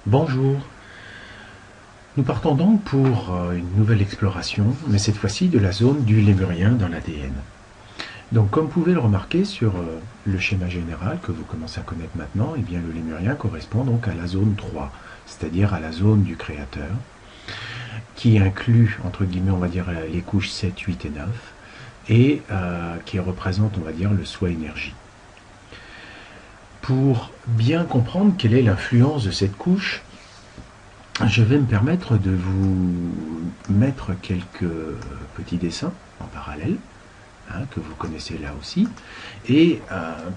Bonjour, nous partons donc pour une nouvelle exploration, mais cette fois-ci de la zone du lémurien dans l'ADN. Donc comme vous pouvez le remarquer sur le schéma général que vous commencez à connaître maintenant, eh bien, le lémurien correspond donc à la zone 3, c'est-à-dire à la zone du créateur, qui inclut, entre guillemets, on va dire les couches 7, 8 et 9, et qui représente, on va dire, le soi énergie. Pour bien comprendre quelle est l'influence de cette couche, je vais me permettre de vous mettre quelques petits dessins en parallèle, que vous connaissez là aussi, et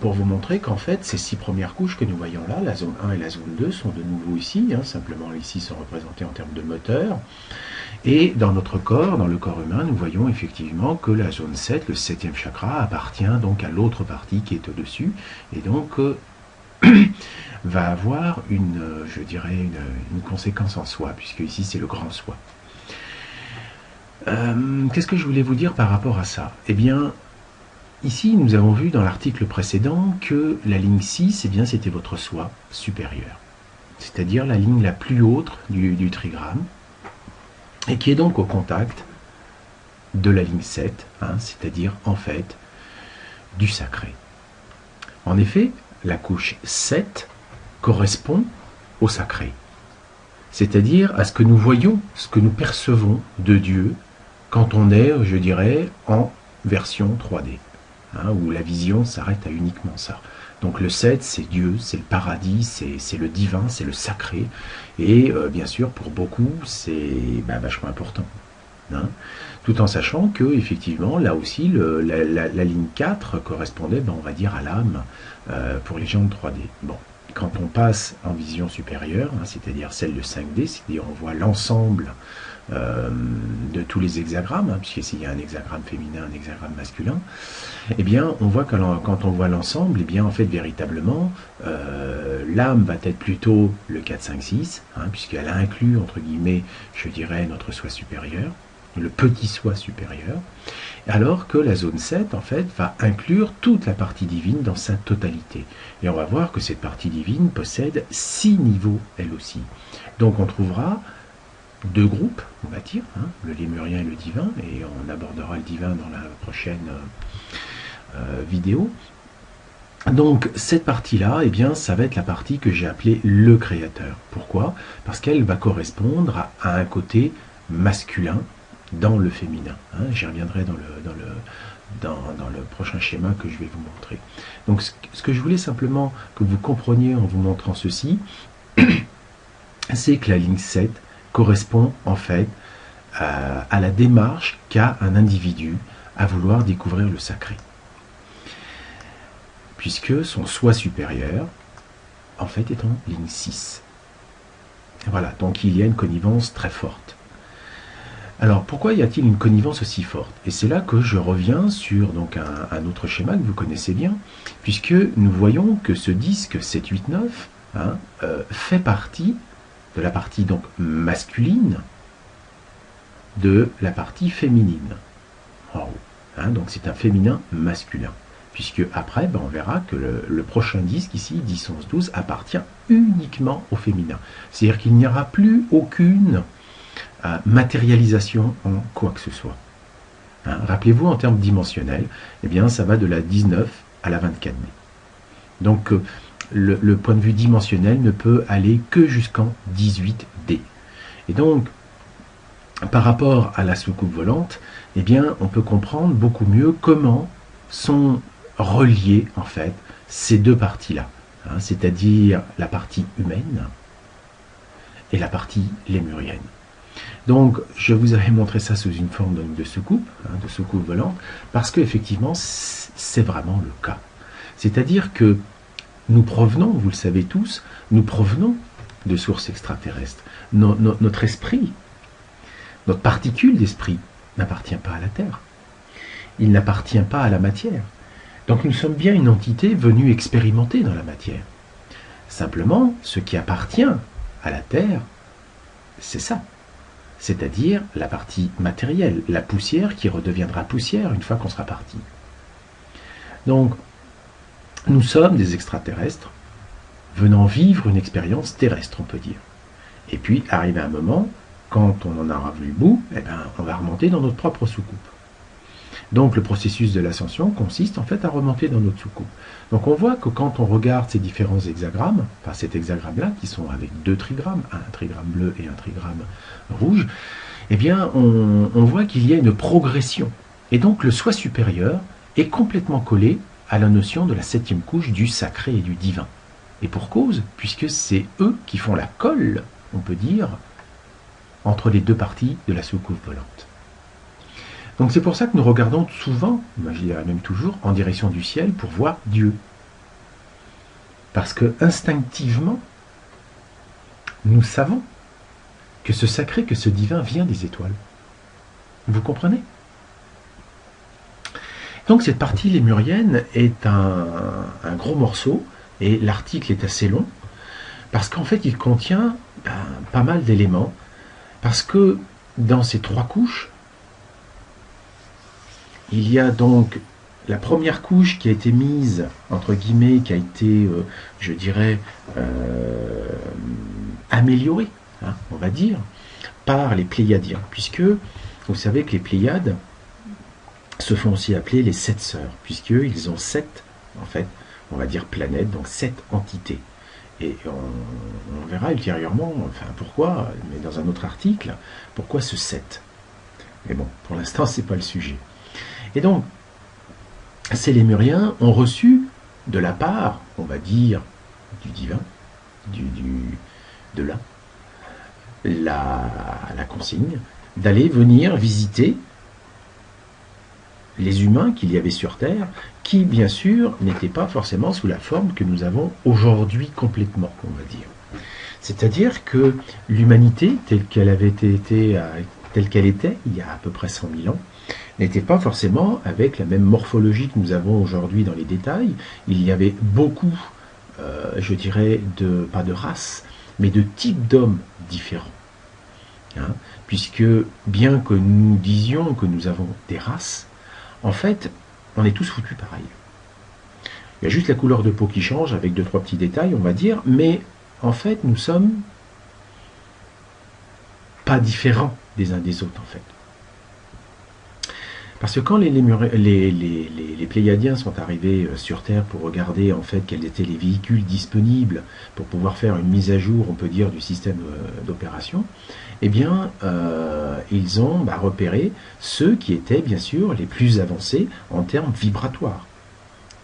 pour vous montrer qu'en fait, ces 6 premières couches que nous voyons là, la zone 1 et la zone 2, sont de nouveau ici, simplement ici sont représentés en termes de moteur, et dans notre corps, dans le corps humain, nous voyons effectivement que la zone 7, le 7e chakra, appartient donc à l'autre partie qui est au-dessus, et donc va avoir je dirais, une conséquence en soi, puisque ici c'est le grand soi. Qu'est-ce que je voulais vous dire par rapport à ça? Eh bien, ici nous avons vu dans l'article précédent que la ligne 6, eh bien, c'était votre soi supérieur, c'est-à-dire la ligne la plus haute du trigramme, et qui est donc au contact de la ligne 7, c'est-à-dire en fait du sacré. En effet, la couche 7 correspond au sacré, c'est-à-dire à ce que nous voyons, ce que nous percevons de Dieu quand on est, je dirais, en version 3D, où la vision s'arrête à uniquement ça. Donc le 7, c'est Dieu, c'est le paradis, c'est le divin, c'est le sacré, et bien sûr, pour beaucoup, c'est vachement important. Tout en sachant que, effectivement, là aussi, la ligne 4 correspondait, on va dire, à l'âme pour les gens de 3D. Bon, quand on passe en vision supérieure, c'est-à-dire celle de 5D, c'est-à-dire on voit l'ensemble de tous les hexagrammes, puisqu'ici il y a un hexagramme féminin, un hexagramme masculin, eh bien, on voit que quand on voit l'ensemble, eh bien, en fait, véritablement, l'âme va être plutôt le 4, 5, 6, puisqu'elle inclut, entre guillemets, je dirais, notre soi supérieur, le petit soi supérieur, alors que la zone 7, en fait, va inclure toute la partie divine dans sa totalité. Et on va voir que cette partie divine possède 6 niveaux, elle aussi. Donc on trouvera 2 groupes, on va dire, le lémurien et le divin, et on abordera le divin dans la prochaine vidéo. Donc cette partie-là, eh bien, ça va être la partie que j'ai appelée le créateur. Pourquoi? Parce qu'elle va correspondre à un côté masculin dans le féminin. J'y reviendrai dans le prochain schéma que je vais vous montrer. Donc ce que je voulais simplement que vous compreniez en vous montrant ceci, c'est que la ligne 7 correspond en fait à la démarche qu'a un individu à vouloir découvrir le sacré. Puisque son soi supérieur, en fait, est en ligne 6. Voilà, donc il y a une connivence très forte. Alors, pourquoi y a-t-il une connivence aussi forte? Et c'est là que je reviens sur donc, un autre schéma que vous connaissez bien, puisque nous voyons que ce disque 7, 8, 9 fait partie de la partie donc masculine de la partie féminine en haut. Donc c'est un féminin masculin, puisque après, on verra que le prochain disque ici, 10, 11, 12, appartient uniquement au féminin. C'est-à-dire qu'il n'y aura plus aucune matérialisation en quoi que ce soit. Rappelez-vous, en termes dimensionnels, eh bien, ça va de la 19 à la 24D. Donc, le point de vue dimensionnel ne peut aller que jusqu'en 18D. Et donc, par rapport à la soucoupe volante, eh bien, on peut comprendre beaucoup mieux comment sont reliées, en fait, ces deux parties-là. C'est-à-dire la partie humaine et la partie lémurienne. Donc, je vous avais montré ça sous une forme de soucoupe volante, parce qu'effectivement, c'est vraiment le cas. C'est-à-dire que nous provenons, vous le savez tous, nous provenons de sources extraterrestres. Notre esprit, notre particule d'esprit, n'appartient pas à la Terre. Il n'appartient pas à la matière. Donc nous sommes bien une entité venue expérimenter dans la matière. Simplement, ce qui appartient à la Terre, c'est ça. C'est-à-dire la partie matérielle, la poussière qui redeviendra poussière une fois qu'on sera parti. Donc, nous sommes des extraterrestres venant vivre une expérience terrestre, on peut dire. Et puis, arrivé un moment, quand on en aura vu le bout, eh ben, on va remonter dans notre propre soucoupe. Donc le processus de l'ascension consiste en fait à remonter dans notre soucoupe. Donc on voit que quand on regarde ces différents hexagrammes, enfin cet hexagramme-là, qui sont avec deux trigrammes, un trigramme bleu et un trigramme rouge, eh bien on voit qu'il y a une progression. Et donc le soi supérieur est complètement collé à la notion de la septième couche du sacré et du divin. Et pour cause, puisque c'est eux qui font la colle, on peut dire, entre les deux parties de la soucoupe volante. Donc c'est pour ça que nous regardons souvent, je dirais même toujours, en direction du ciel pour voir Dieu. Parce que instinctivement, nous savons que ce sacré, que ce divin vient des étoiles. Vous comprenez? Donc cette partie lémurienne est un gros morceau, et l'article est assez long, parce qu'en fait il contient pas mal d'éléments, parce que dans ces trois couches, il y a donc la première couche qui a été mise, entre guillemets, qui a été, je dirais, améliorée, hein, on va dire, par les Pléiadiens, puisque vous savez que les Pléiades se font aussi appeler les sept sœurs, puisqu'ils ont sept, en fait, on va dire planètes, donc sept entités. Et on verra ultérieurement, enfin pourquoi, mais dans un autre article, pourquoi ce sept. Mais bon, pour l'instant, c'est pas le sujet. Et donc, ces Lémuriens ont reçu de la part, on va dire, du divin, de là, la consigne d'aller venir visiter les humains qu'il y avait sur Terre, qui, bien sûr, n'étaient pas forcément sous la forme que nous avons aujourd'hui complètement, on va dire. C'est-à-dire que l'humanité, telle qu'elle avait été, telle qu'elle était, il y a à peu près 100 000 ans, n'était pas forcément avec la même morphologie que nous avons aujourd'hui dans les détails. Il y avait beaucoup, je dirais, pas de races, mais de types d'hommes différents. Hein, puisque bien que nous disions que nous avons des races, en fait, on est tous foutus pareil. Il y a juste la couleur de peau qui change avec 2-3 petits détails, on va dire, mais en fait, nous sommes pas différents des uns des autres, en fait. Parce que quand les Pléiadiens sont arrivés sur Terre pour regarder en fait quels étaient les véhicules disponibles pour pouvoir faire une mise à jour, on peut dire, du système d'opération, eh bien, ils ont repéré ceux qui étaient bien sûr les plus avancés en termes vibratoires.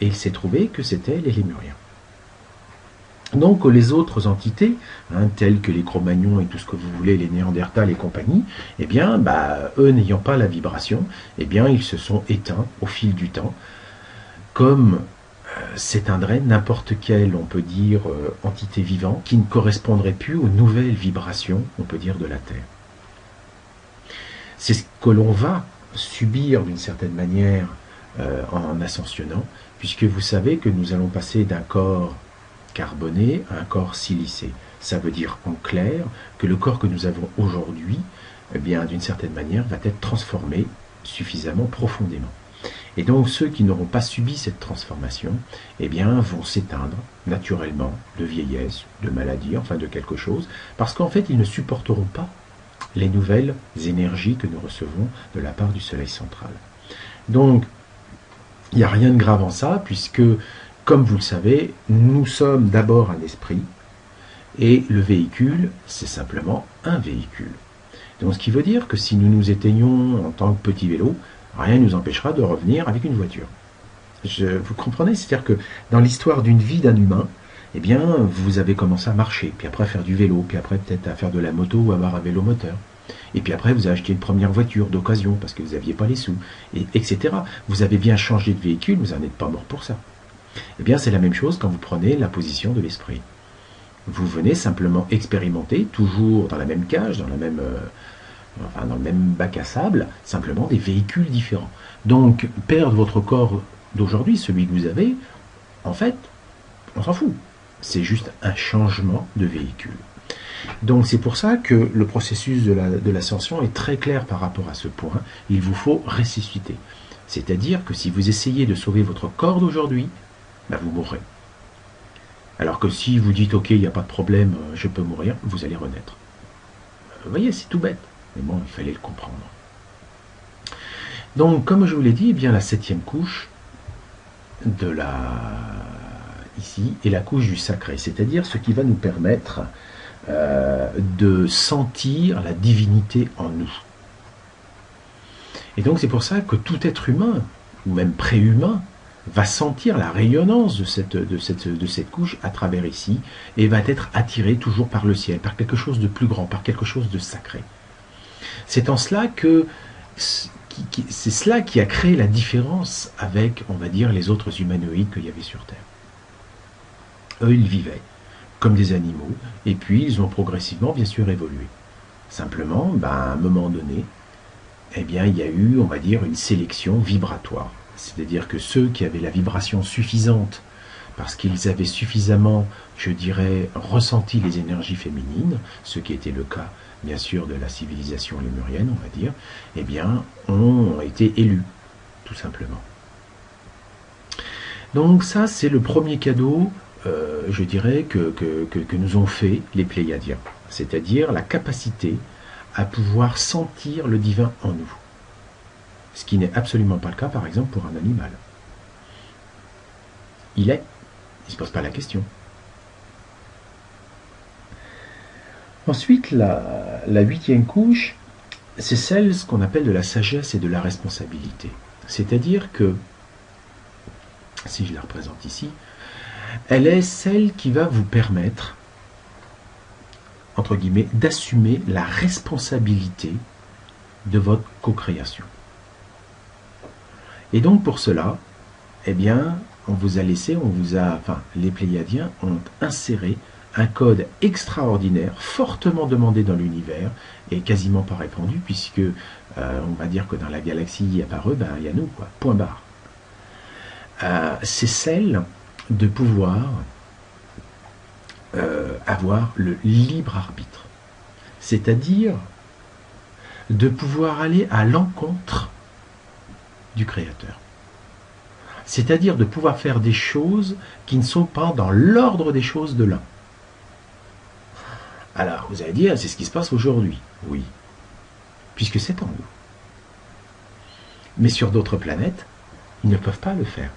Et il s'est trouvé que c'était les Lémuriens. Donc les autres entités, telles que les Cro-Magnons et tout ce que vous voulez, les Néandertals et compagnie, eh bien, eux n'ayant pas la vibration, eh bien, ils se sont éteints au fil du temps, comme s'éteindrait n'importe quelle, on peut dire, entité vivante qui ne correspondrait plus aux nouvelles vibrations, on peut dire, de la Terre. C'est ce que l'on va subir d'une certaine manière en ascensionnant, puisque vous savez que nous allons passer d'un corps carboné à un corps silicé. Ça veut dire en clair que le corps que nous avons aujourd'hui, eh bien, d'une certaine manière, va être transformé suffisamment profondément. Et donc ceux qui n'auront pas subi cette transformation, eh bien, vont s'éteindre naturellement de vieillesse, de maladie, enfin de quelque chose, parce qu'en fait, ils ne supporteront pas les nouvelles énergies que nous recevons de la part du Soleil central. Donc, il n'y a rien de grave en ça, puisque comme vous le savez, nous sommes d'abord un esprit, et le véhicule, c'est simplement un véhicule. Donc ce qui veut dire que si nous nous éteignons en tant que petit vélo, rien ne nous empêchera de revenir avec une voiture. Vous comprenez? C'est-à-dire que dans l'histoire d'une vie d'un humain, eh bien, vous avez commencé à marcher, puis après à faire du vélo, puis après peut-être à faire de la moto ou avoir un vélo moteur. Et puis après, vous avez acheté une première voiture d'occasion parce que vous n'aviez pas les sous, etc. Vous avez bien changé de véhicule, vous n'en êtes pas mort pour ça. Eh bien, c'est la même chose quand vous prenez la position de l'esprit. Vous venez simplement expérimenter, toujours dans la même cage, dans le même bac à sable, simplement des véhicules différents. Donc, perdre votre corps d'aujourd'hui, celui que vous avez, en fait, on s'en fout. C'est juste un changement de véhicule. Donc, c'est pour ça que le processus de l'ascension est très clair par rapport à ce point. Il vous faut ressusciter. C'est-à-dire que si vous essayez de sauver votre corps d'aujourd'hui, vous mourrez. Alors que si vous dites, ok, il n'y a pas de problème, je peux mourir, vous allez renaître. Vous voyez, c'est tout bête. Mais bon, il fallait le comprendre. Donc, comme je vous l'ai dit, eh bien, la 7e couche de ici est la couche du sacré, c'est-à-dire ce qui va nous permettre de sentir la divinité en nous. Et donc, c'est pour ça que tout être humain, ou même préhumain, va sentir la rayonnance de cette couche à travers ici, et va être attiré toujours par le ciel, par quelque chose de plus grand, par quelque chose de sacré. C'est en cela que c'est cela qui a créé la différence avec, on va dire, les autres humanoïdes qu'il y avait sur Terre. Eux, ils vivaient comme des animaux, et puis ils ont progressivement, bien sûr, évolué. Simplement, à un moment donné, eh bien, il y a eu, on va dire, une sélection vibratoire. C'est-à-dire que ceux qui avaient la vibration suffisante, parce qu'ils avaient suffisamment, je dirais, ressenti les énergies féminines, ce qui était le cas, bien sûr, de la civilisation lémurienne, on va dire, eh bien, ont été élus, tout simplement. Donc ça, c'est le premier cadeau, je dirais, que nous ont fait les Pléiadiens, c'est-à-dire la capacité à pouvoir sentir le divin en nous. Ce qui n'est absolument pas le cas, par exemple, pour un animal. Il ne se pose pas la question. Ensuite, la 8e couche, c'est celle, ce qu'on appelle de la sagesse et de la responsabilité. C'est-à-dire que, si je la représente ici, elle est celle qui va vous permettre, entre guillemets, d'assumer la responsabilité de votre co-création. Et donc pour cela, eh bien, les Pléiadiens ont inséré un code extraordinaire, fortement demandé dans l'univers, et quasiment pas répandu, puisque on va dire que dans la galaxie, il y a par eux, il y a nous, quoi, point barre. C'est celle de pouvoir avoir le libre arbitre, c'est-à-dire de pouvoir aller à l'encontre du Créateur. C'est-à-dire de pouvoir faire des choses qui ne sont pas dans l'ordre des choses de l'un. Alors, vous allez dire, c'est ce qui se passe aujourd'hui. Oui, puisque c'est en nous. Mais sur d'autres planètes, ils ne peuvent pas le faire,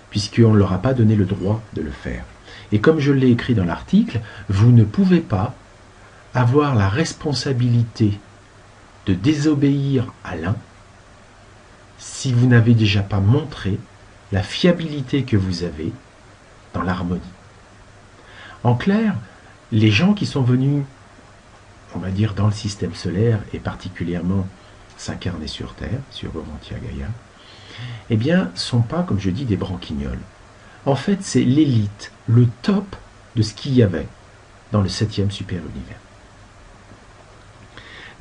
puisqu'on ne leur a pas donné le droit de le faire. Et comme je l'ai écrit dans l'article, vous ne pouvez pas avoir la responsabilité de désobéir à l'un si vous n'avez déjà pas montré la fiabilité que vous avez dans l'harmonie. En clair, les gens qui sont venus, on va dire, dans le système solaire, et particulièrement s'incarner sur Terre, sur Urantia Gaïa, eh bien, sont pas, comme je dis, des branquignoles. En fait, c'est l'élite, le top de ce qu'il y avait dans le 7e super univers.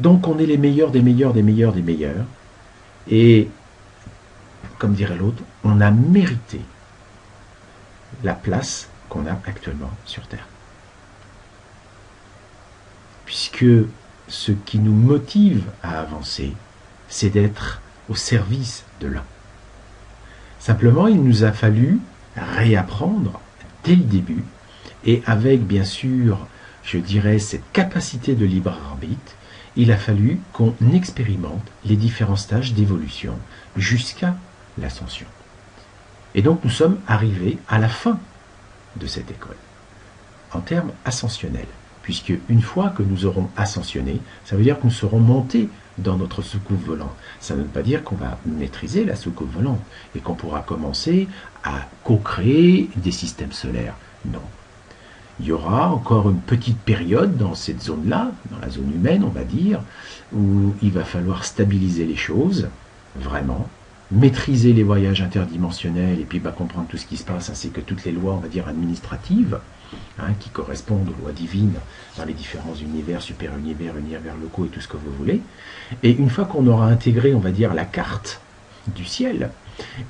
Donc, on est les meilleurs des meilleurs des meilleurs des meilleurs, et comme dirait l'autre, on a mérité la place qu'on a actuellement sur Terre. Puisque ce qui nous motive à avancer, c'est d'être au service de l'un. Simplement, il nous a fallu réapprendre dès le début, et avec, bien sûr, je dirais, cette capacité de libre arbitre, il a fallu qu'on expérimente les différents stages d'évolution jusqu'à l'ascension. Et donc, nous sommes arrivés à la fin de cette école, en termes ascensionnels, puisque une fois que nous aurons ascensionné, ça veut dire que nous serons montés dans notre soucoupe volante. Ça ne veut pas dire qu'on va maîtriser la soucoupe volante et qu'on pourra commencer à co-créer des systèmes solaires. Non. Il y aura encore une petite période dans cette zone-là, dans la zone humaine, on va dire, où il va falloir stabiliser les choses, vraiment, maîtriser les voyages interdimensionnels et puis comprendre tout ce qui se passe, ainsi que toutes les lois, on va dire, administratives, qui correspondent aux lois divines dans les différents univers, super-univers, univers locaux et tout ce que vous voulez. Et une fois qu'on aura intégré, on va dire, la carte du ciel,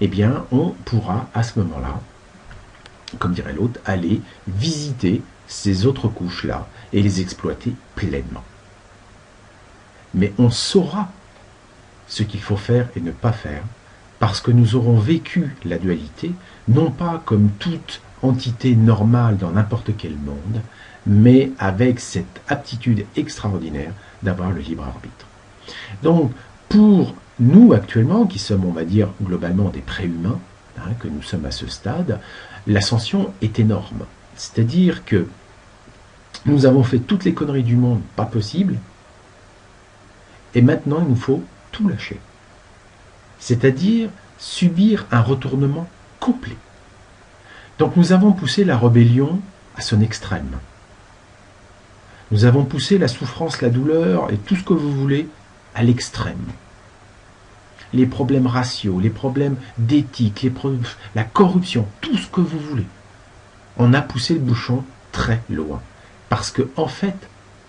eh bien, on pourra, à ce moment-là, comme dirait l'autre, aller visiter ces autres couches-là et les exploiter pleinement. Mais on saura ce qu'il faut faire et ne pas faire, parce que nous aurons vécu la dualité, non pas comme toute entité normale dans n'importe quel monde, mais avec cette aptitude extraordinaire d'avoir le libre arbitre. Donc, pour nous actuellement, qui sommes, on va dire, globalement des préhumains, que nous sommes à ce stade, l'ascension est énorme. C'est-à-dire que nous avons fait toutes les conneries du monde, pas possible, et maintenant il nous faut tout lâcher. C'est-à-dire subir un retournement complet. Donc nous avons poussé la rébellion à son extrême. Nous avons poussé la souffrance, la douleur et tout ce que vous voulez à l'extrême. Les problèmes raciaux, les problèmes d'éthique, la corruption, tout ce que vous voulez. On a poussé le bouchon très loin. Parce que, en fait,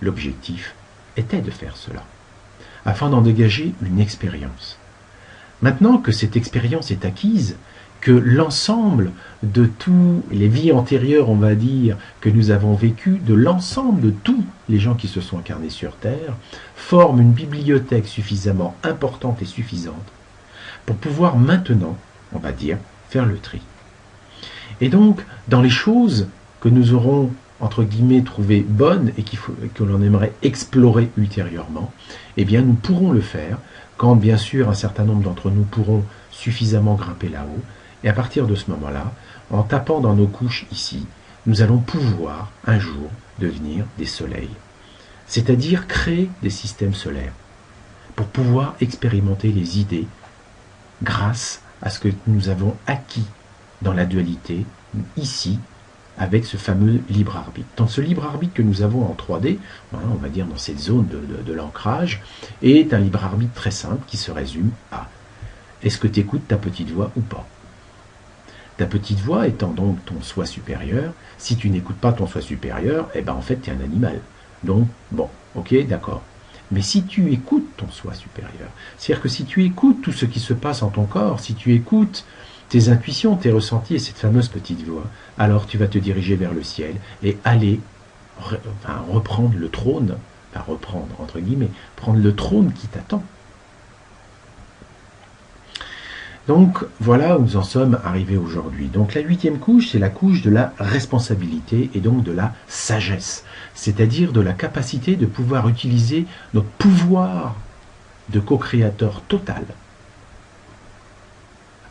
l'objectif était de faire cela, afin d'en dégager une expérience. Maintenant que cette expérience est acquise, que l'ensemble de toutes les vies antérieures, on va dire, que nous avons vécues, de l'ensemble de tous les gens qui se sont incarnés sur Terre, forment une bibliothèque suffisamment importante et suffisante pour pouvoir maintenant, on va dire, faire le tri. Et donc, dans les choses que nous aurons, entre guillemets, trouvées bonnes et que l'on aimerait explorer ultérieurement, eh bien, nous pourrons le faire quand, bien sûr, un certain nombre d'entre nous pourront suffisamment grimper là-haut. Et à partir de ce moment-là, en tapant dans nos couches ici, nous allons pouvoir, un jour, devenir des soleils. C'est-à-dire créer des systèmes solaires pour pouvoir expérimenter les idées grâce à ce que nous avons acquis dans la dualité, ici, avec ce fameux libre arbitre. Dans ce libre arbitre que nous avons en 3D, on va dire dans cette zone de l'ancrage, est un libre arbitre très simple qui se résume à: est-ce que tu écoutes ta petite voix ou pas? Ta petite voix étant donc ton soi supérieur, si tu n'écoutes pas ton soi supérieur, eh ben en fait tu es un animal. Donc, bon, ok, d'accord. Mais si tu écoutes ton soi supérieur, c'est-à-dire que si tu écoutes tout ce qui se passe en ton corps, si tu écoutes tes intuitions, tes ressentis et cette fameuse petite voix, alors tu vas te diriger vers le ciel et aller reprendre le trône, enfin reprendre entre guillemets, prendre le trône qui t'attend. Donc voilà où nous en sommes arrivés aujourd'hui. Donc la 8e couche, c'est la couche de la responsabilité et donc de la sagesse, c'est-à-dire de la capacité de pouvoir utiliser notre pouvoir de co-créateur total,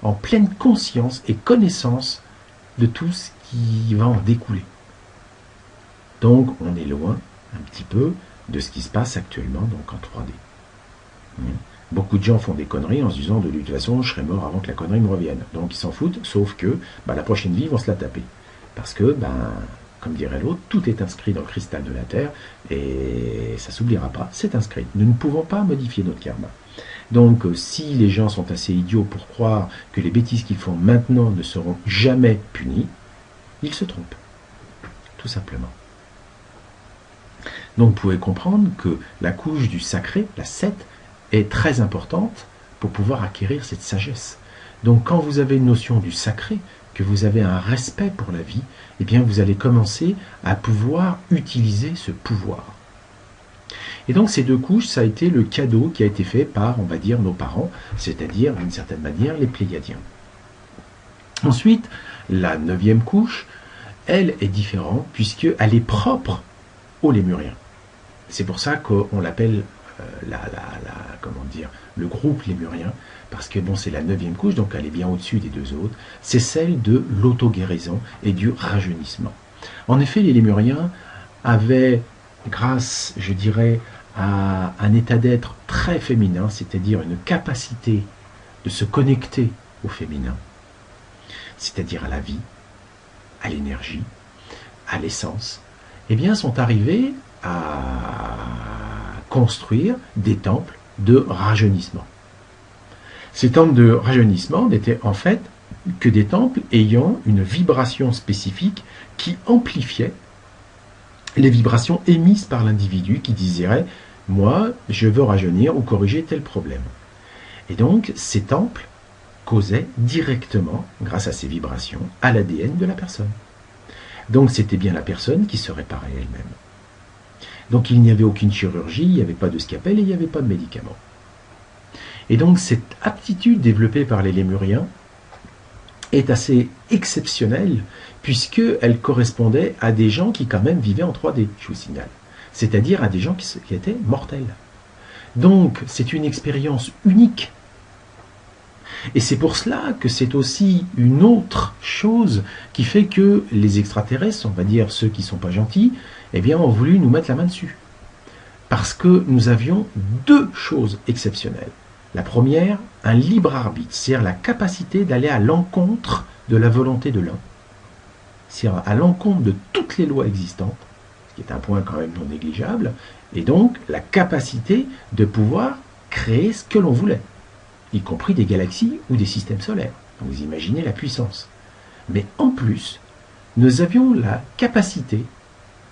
en pleine conscience et connaissance de tout ce qui va en découler. Donc on est loin un petit peu de ce qui se passe actuellement donc en 3D. Beaucoup de gens font des conneries en se disant de toute façon je serai mort avant que la connerie me revienne. Donc ils s'en foutent, sauf que la prochaine vie ils vont se la taper. Parce que, comme dirait l'autre, tout est inscrit dans le cristal de la Terre et ça ne s'oubliera pas, c'est inscrit. Nous ne pouvons pas modifier notre karma. Donc si les gens sont assez idiots pour croire que les bêtises qu'ils font maintenant ne seront jamais punies, ils se trompent. Tout simplement. Donc vous pouvez comprendre que la couche du sacré, la 7, est très importante pour pouvoir acquérir cette sagesse. Donc quand vous avez une notion du sacré, que vous avez un respect pour la vie, eh bien vous allez commencer à pouvoir utiliser ce pouvoir. Et donc ces deux couches, ça a été le cadeau qui a été fait par, on va dire, nos parents, c'est-à-dire d'une certaine manière les Pléiadiens. Ensuite, la 9e couche, elle est différente puisqu'elle est propre aux Lémuriens. C'est pour ça qu'on l'appelle le groupe lémurien, parce que c'est la 9e couche, donc elle est bien au-dessus des deux autres, c'est celle de l'auto-guérison et du rajeunissement. En effet, les lémuriens avaient, grâce, je dirais, à un état d'être très féminin, c'est-à-dire une capacité de se connecter au féminin, c'est-à-dire à la vie, à l'énergie, à l'essence, eh bien, sont arrivés à construire des temples de rajeunissement. Ces temples de rajeunissement n'étaient en fait que des temples ayant une vibration spécifique qui amplifiait les vibrations émises par l'individu qui dirait « moi, je veux rajeunir ou corriger tel problème ». Et donc, ces temples causaient directement, grâce à ces vibrations, à l'ADN de la personne. Donc, c'était bien la personne qui se réparait elle-même. Donc il n'y avait aucune chirurgie, il n'y avait pas de scalpel et il n'y avait pas de médicaments. Et donc cette aptitude développée par les Lémuriens est assez exceptionnelle, puisqu'elle correspondait à des gens qui quand même vivaient en 3D, je vous signale. C'est-à-dire à des gens qui étaient mortels. Donc, c'est une expérience unique. Et c'est pour cela que c'est aussi une autre chose qui fait que les extraterrestres, on va dire ceux qui ne sont pas gentils, eh bien, ont voulu nous mettre la main dessus. Parce que nous avions deux choses exceptionnelles. La première, un libre arbitre, c'est-à-dire la capacité d'aller à l'encontre de la volonté de l'un, c'est-à-dire à l'encontre de toutes les lois existantes, ce qui est un point quand même non négligeable, et donc la capacité de pouvoir créer ce que l'on voulait, y compris des galaxies ou des systèmes solaires. Donc vous imaginez la puissance. Mais en plus, nous avions la capacité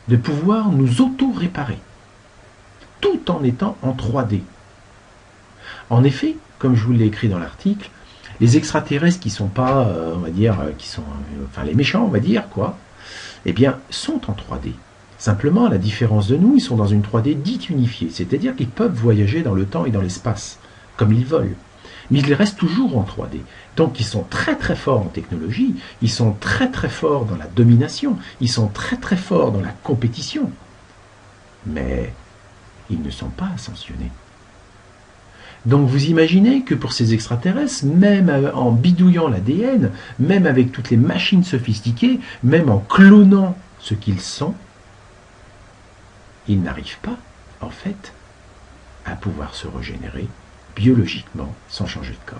de pouvoir nous auto-réparer, tout en étant en 3D. En effet, comme je vous l'ai écrit dans l'article, les extraterrestres qui sont pas, on va dire, qui sont, enfin les méchants, on va dire, quoi, eh bien, sont en 3D. Simplement, à la différence de nous, ils sont dans une 3D dite unifiée, c'est-à-dire qu'ils peuvent voyager dans le temps et dans l'espace, comme ils veulent. Mais ils restent toujours en 3D. Donc ils sont très très forts en technologie, ils sont très très forts dans la domination, ils sont très très forts dans la compétition. Mais ils ne sont pas ascensionnés. Donc vous imaginez que pour ces extraterrestres, même en bidouillant l'ADN, même avec toutes les machines sophistiquées, même en clonant ce qu'ils sont, ils n'arrivent pas, en fait, à pouvoir se régénérer biologiquement sans changer de corps.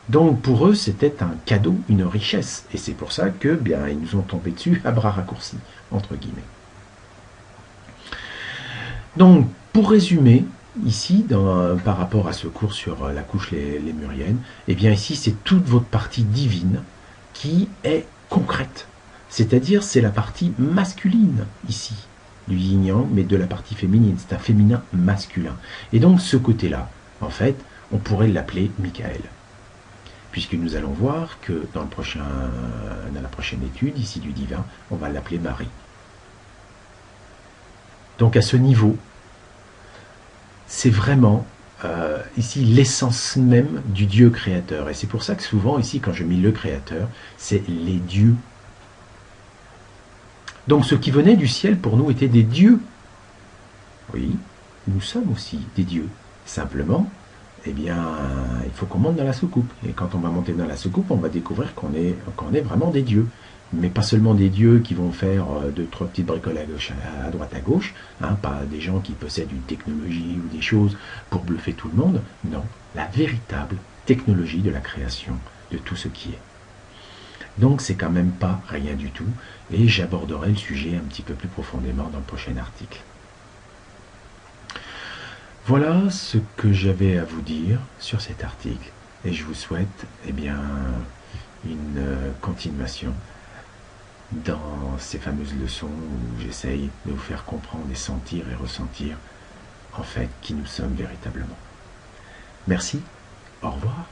Donc pour eux, c'était un cadeau, une richesse. Et c'est pour ça que bien, ils nous ont tombé dessus à bras raccourcis, entre guillemets. Donc, pour résumer, ici, par rapport à ce cours sur la couche lémurienne, eh bien ici, c'est toute votre partie divine qui est concrète. C'est-à-dire, c'est la partie masculine, ici, du yin-yang, mais de la partie féminine. C'est un féminin masculin. Et donc, ce côté-là, en fait, on pourrait l'appeler Michael. Puisque nous allons voir que dans la prochaine étude, ici du divin, on va l'appeler Marie. Donc à ce niveau, c'est vraiment ici l'essence même du Dieu créateur. Et c'est pour ça que souvent ici, quand je mets le créateur, c'est les dieux. Donc ce qui venait du ciel pour nous était des dieux. Oui, nous sommes aussi des dieux. Simplement, eh bien, il faut qu'on monte dans la soucoupe. Et quand on va monter dans la soucoupe, on va découvrir qu'on est vraiment des dieux. Mais pas seulement des dieux qui vont faire 2-3 petites bricoles à droite à gauche, hein, pas des gens qui possèdent une technologie ou des choses pour bluffer tout le monde. Non, la véritable technologie de la création de tout ce qui est. Donc c'est quand même pas rien du tout, et j'aborderai le sujet un petit peu plus profondément dans le prochain article. Voilà ce que j'avais à vous dire sur cet article, et je vous souhaite eh bien, une continuation dans ces fameuses leçons où j'essaye de vous faire comprendre et sentir et ressentir en fait qui nous sommes véritablement. Merci, au revoir.